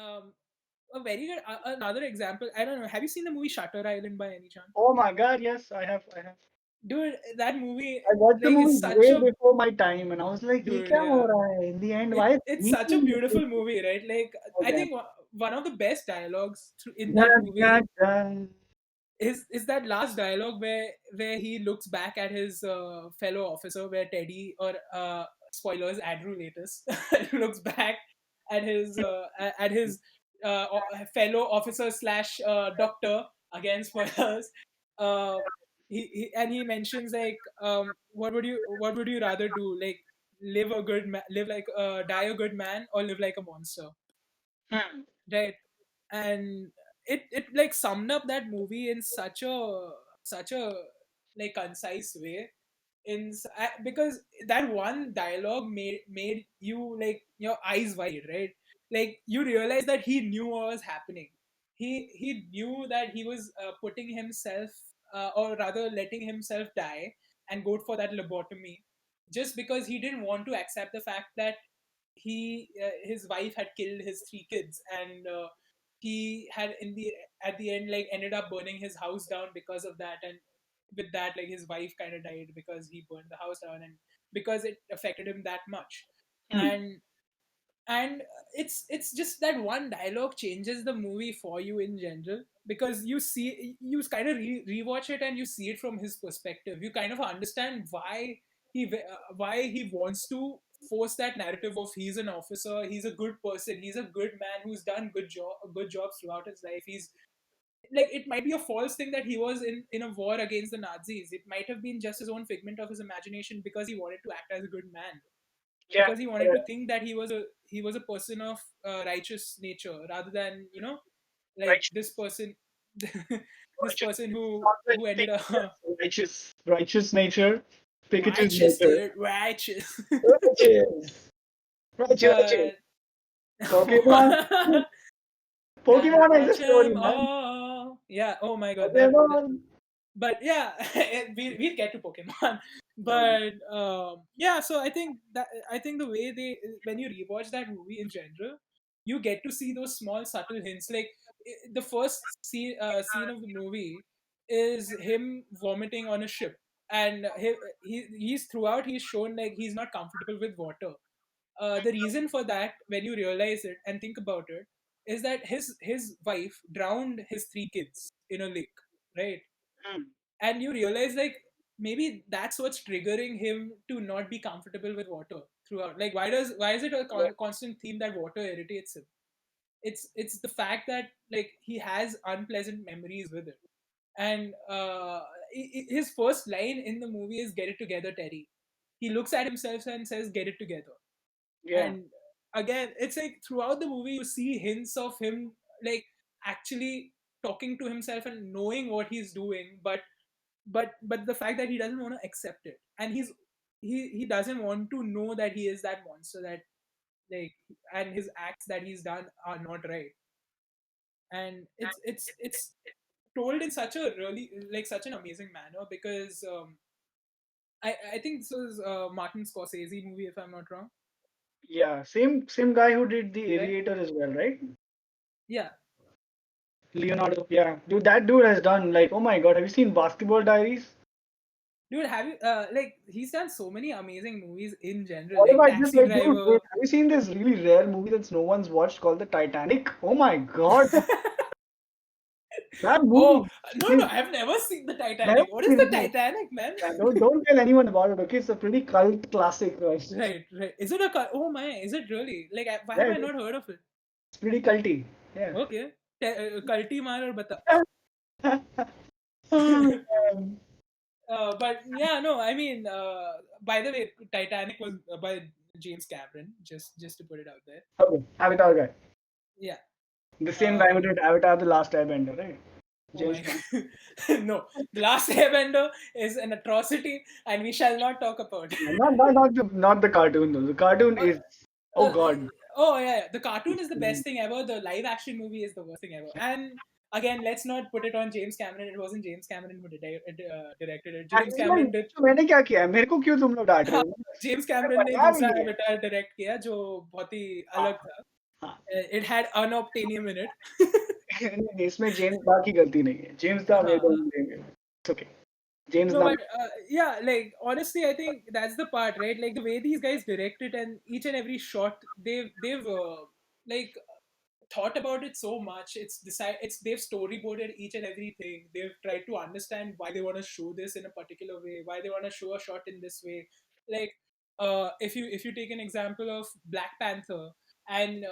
a very good another example. I don't know. Have you seen the movie Shutter Island by any chance? Oh my God, yes, I have. Dude, that movie I watched the like movie is such way a before my time, and I was like, "ये dude. क्या हो Yeah, रहा है?" In the end, why is it's he such a doing this? beautiful movie, right? Like I Okay. think one of the best dialogues in that Dun, dun, movie dun. is that last dialogue where he looks back at his fellow officer, where Teddy or spoilers Andrew Latus looks back at his fellow officer slash doctor, again spoilers. uh, and he mentions like what would you rather do, like live like die a good man or live like a monster, Hmm. right? And it like summed up that movie in such a like concise way because that one dialogue made you like your eyes wide, right? Like you realize that he knew what was happening. He knew that he was putting himself or rather letting himself die and go for that lobotomy just because he didn't want to accept the fact that his wife had killed his three kids, and he had in the at the end like ended up burning his house down because of that. And with that, like his wife kind of died because he burned the house down, and because it affected him that much. Hmm. And and it's just that one dialogue changes the movie for you in general, because you kind of rewatch it and you see it from his perspective. You kind of understand why he wants to force that narrative of he's an officer, he's a good person, he's a good man who's done good jobs throughout his life. He's like, it might be a false thing that he was in a war against the Nazis. It might have been just his own figment of his imagination because he wanted to act as a good man, Yeah. because he wanted to think that he was a person of righteous nature, rather than like Righteous. this person this Righteous. person Sounds like who ended up Pikachu. Righteous nature. Pikachu's righteous, nature. dude, righteous. Righteous. Righteous. But Pokemon. gotta Pokemon is a catch story, 'em man. all. Yeah. Oh my god. Pokemon. But yeah, we'll get to Pokemon. Okay. But yeah, so I think the way they when you rewatch that movie in general, you get to see those small subtle hints. Like the first scene of the movie is him vomiting on a ship, and he's throughout he's shown like he's not comfortable with water. The reason for that, when you realize it and think about it, is that his wife drowned his three kids in a lake, right? Hmm. And you realize like maybe that's what's triggering him to not be comfortable with water throughout. Like why is it a Yeah. constant theme that water irritates him? It's the fact that like he has unpleasant memories with it. And his first line in the movie is "Get it together, Terry." He looks at himself and says, "Get it together." Yeah. And again, it's like throughout the movie you see hints of him like actually talking to himself and knowing what he's doing, but the fact that he doesn't want to accept it, and he doesn't want to know that he is that monster, that like, and his acts that he's done are not right. And it's told in such a really like such an amazing manner, because I think this was Martin Scorsese movie, if I'm not wrong, Yeah. Same guy who did the right? Aviator as well, right? Yeah. Leonardo. Yeah. Dude, that dude has done like, oh my God, have you seen Basketball Diaries? Dude, have you like he's done so many amazing movies in general, What like about this? Taxi Like, dude, Driver. wait, have you seen this really rare movie that's no one's watched called The Titanic? Oh my God, that movie Oh no, is I've never seen the never Titanic. What is seen the it. Titanic, man? Yeah, don't tell anyone about it. Okay, it's a pretty cult classic. Right, right. Is it oh my, is it really? Like, why have Yeah, I not heard of it? it's pretty culty. Yeah. Okay. Kalti maar aur bata. Um, But yeah, no, I mean, by the way, Titanic was by James Cameron, just to put it out there. okay, Avatar guy. Yeah. The same guy who Um, did Avatar: The Last Airbender, right? oh James my Cameron. no, The Last Airbender is an atrocity, and we shall not talk about it. Not the cartoon though. The cartoon Uh, is, oh uh, God. oh yeah, the cartoon is the best thing ever. The live action movie is the worst thing ever. And again, let's not put it on James Cameron. It wasn't James Cameron who directed it. James Animal Cameron did. तो मैंने क्या किया है? मेरे को क्यों तुम लोग डांट रहे हाँ, हो? जेम्स मैं कैमरन ने बना दूसरा नहीं है। एवेटार डायरेक्ट किया जो बहुत ही हाँ, अलग था. हाँ It had unobtainium in it. नहीं, इसमें जेम्स दा की गलती नहीं है, जेम्स दा मेरे को हाँ. नहीं देंगे, इट्स ओके, जेम्स No, दा। but yeah, like honestly, I think that's the part, right? Like the way these guys direct it, and each and every shot, they've like thought about it so much. They've storyboarded each and everything. They've tried to understand why they want to show this in a particular way, why they want to show a shot in this way. Like if you take an example of Black Panther, and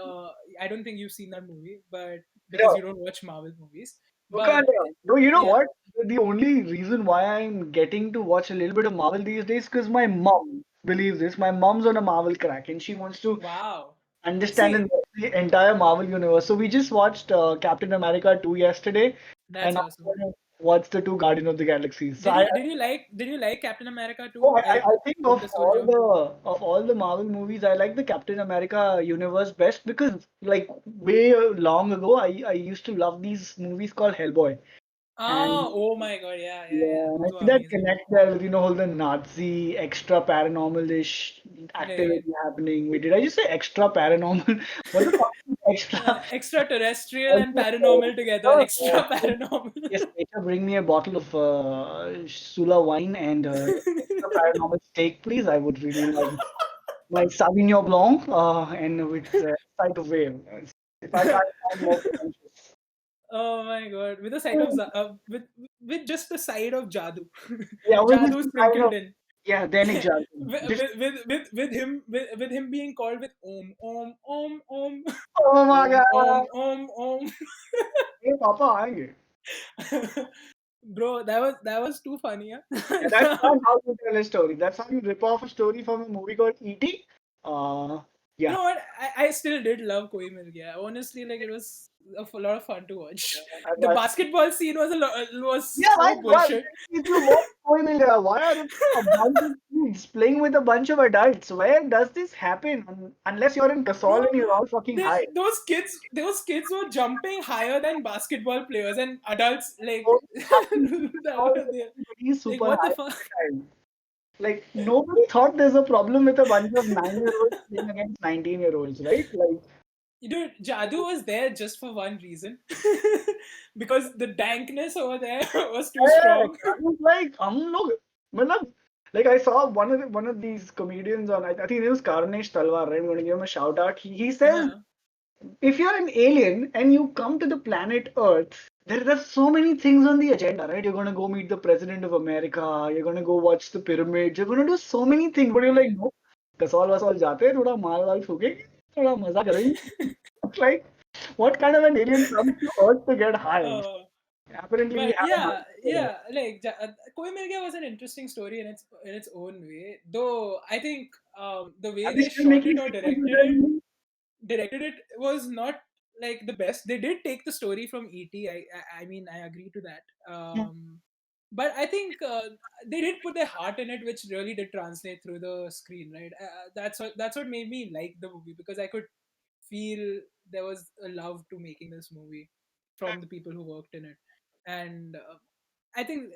I don't think you've seen that movie, but because No, you don't watch Marvel movies, but Wakanda. No, you know yeah. what? The only reason why I'm getting to watch a little bit of Marvel these days because my mom believes this. My mom's on a Marvel crack and she wants to Wow. understand and See, watch the entire Marvel universe. So we just watched Captain America 2 yesterday, that's and I'm awesome. gonna watch the two Guardian of the Galaxies. So Did you like Captain America too? Like I think Winter Soldier? of all the Marvel movies, I like the Captain America universe best because like way long ago, I used to love these movies called Hellboy. And Oh my God, yeah, yeah, yeah. yeah, and I Those were see that amazing. connect there with, all the Nazi extra paranormal-ish Right. activity happening. Wait, did I just say extra paranormal? What the fuck is extra? Extraterrestrial and Almost, paranormal together. Extra uh, paranormal. yes, later bring me a bottle of Sula wine and extra paranormal steak, please. I would really like my Sauvignon Blanc and with sight of whale. If I can't find more pretentious. Oh my God. With a side of with just the side of Jadoo. Yeah, with this Jadoo kind of, sprinkled in. yeah, Dainik Jagan. Just, With him being called with om oh my om God. om om om. Hey, Papa आएंगे. Bro, that was too funny, Yeah, that's yeah. not how you tell a story. That's how you rip off a story from a movie called E.T. You Yeah. know what? I still did love Koi Mil Gaya. Honestly, like it was a lot of fun to watch. The I, basketball scene was yeah, so why? bullshit. If you watch Koi Mil Gaya, why are there a bunch of kids playing with a bunch of adults? Where does this happen? Unless you're in Kasol Bro, and you're all fucking high. those kids were jumping higher than basketball players and adults. Like, So happy that all were there. everybody's Like, super what the high fuck? time. Like nobody thought there's a problem with a bunch of 9-year-olds playing against 19-year-olds, right? Like, Dude, Jadoo was there just for one reason. Because the dankness over there was too yeah, strong. I was like, look, matlab, like I saw one of these comedians on, I think it was Karnesh Talwar, right? I'm going to give him a shout out. He says, Huh. if you're an alien and you come to the planet Earth, there are so many things on the agenda, right? You're going to go meet the president of America. You're going to go watch the pyramids. You're going to do so many things, but you're like, Right. no, Kasol वसौल जाते हैं थोड़ा माल वाल फूकेंगे थोड़ा मजा करेंगे. Like, what kind of an alien comes to Earth to get high? Uh, Apparently, we but have a yeah, market yeah, like Koi Mil Gaya was an interesting story in its own way. Though I think the way are they they still shot making it or sequels to that movie? directed it was not like the best. They did take the story from ET. I mean I agree to that. Yeah. But I think they did put their heart in it, which really did translate through the screen. Right. That's what made me like the movie because I could feel there was a love to making this movie from the people who worked in it, and I think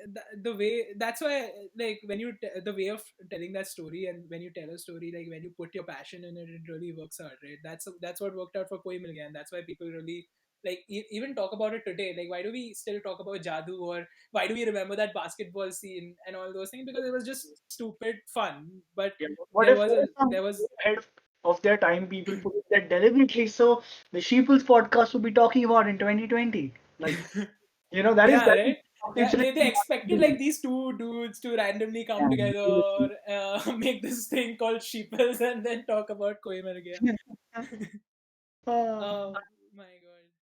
the way that's why like when the way of telling that story and when you tell a story like when you put your passion in it, it really works out, right? That's what worked out for Koi Mil Gaya, and that's why people really like even talk about it today. Like why do we still talk about Jadoo or why do we remember that basketball scene and all those things? Because it was just stupid fun, but Yeah. there was a there was Ahead of their time, people put it that deliberately so the Sheeples podcast will be talking about in 2020. Like, that is Yeah, that is right. literally They expected like these two dudes to randomly come together, make this thing called Sheeples, and then talk about Koi Mil Gaya. yeah. Uh, Oh my god.